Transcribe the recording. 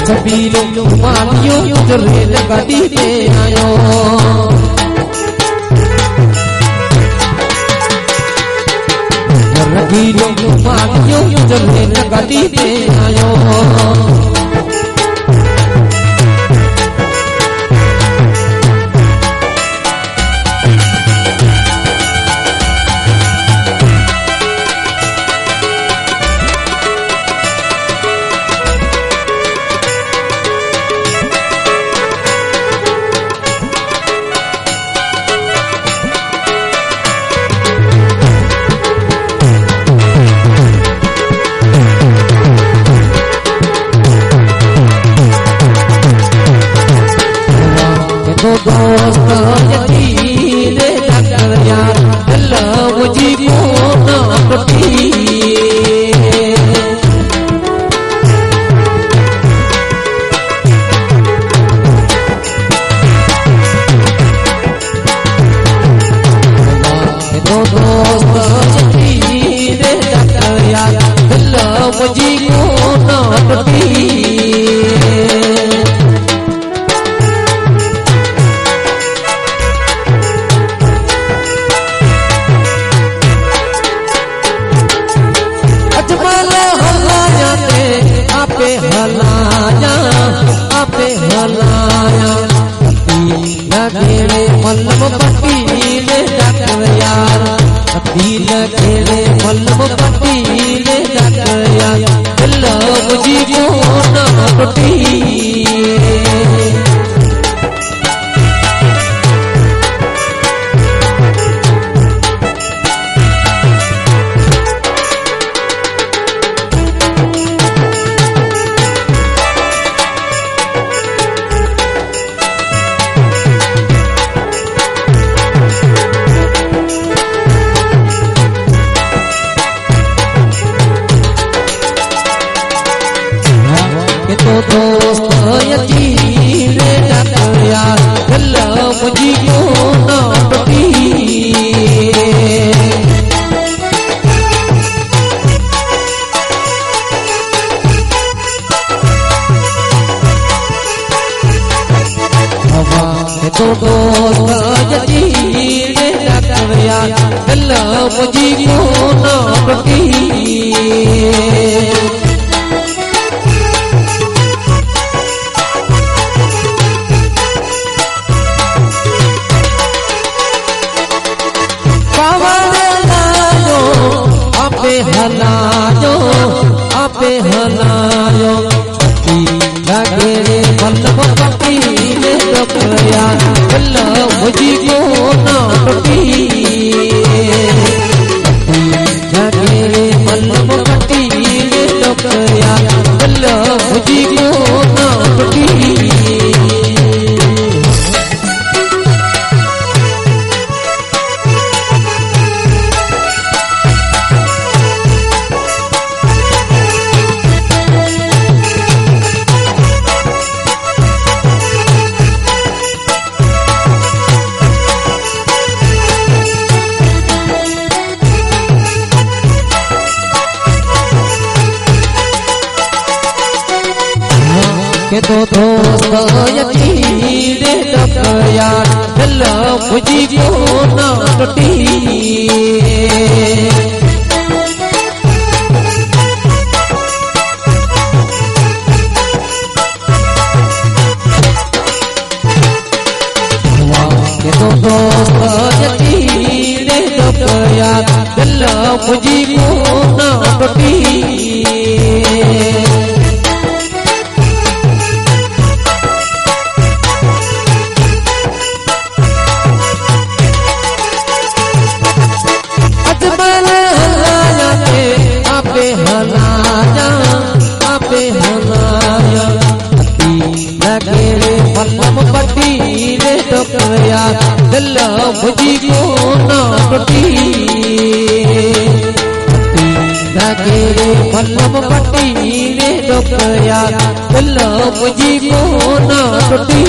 छबीलो मानियो जो रेल गाड़ी पे आयो रखीलो मानियो जो रेल गाड़ी पे आयो तो दोस्त यकीन डॉक्टर यार अल्लाह मुझी को ना टूटी तो दोस्त यकीन डॉक्टर यार अल्लाह मुझी को ना टूटी हलाया आपे हलाया लगे मल्लम पट्टी ले डॉक्टर यार लगे मल्लम पट्टी ले डॉक्टर यार अल्लाह मुझी को ना टूटी तो दोस्त यकीन डॉक्टर यार अल्लाह मुझी को ना टूटी तो दोस्त यकीन डॉक्टर यार अल्लाह मुझी को ना टूटी हलायो आपे हलायो लगे रे मल्लम पट्टी ले डॉक्टर यार अल्लाह मुझी को ना टूटी लगे रे मल्लम पट्टी ले डॉक्टर यार अल्लाह मुझी को ना टूटी के तो दोस्त यकीन डॉक्टर यार अल्लाह मुझी को ना टूटी के तो दोस्त यकीन डॉक्टर यार अल्लाह मुझी को ना टूटी लगे मल्लम पट्टी ले डॉक्टर यार अल्लाह मुझी को ना टूटी लगे मल्लम पट्टी ले डॉक्टर यार अल्लाह मुझी को ना टूटी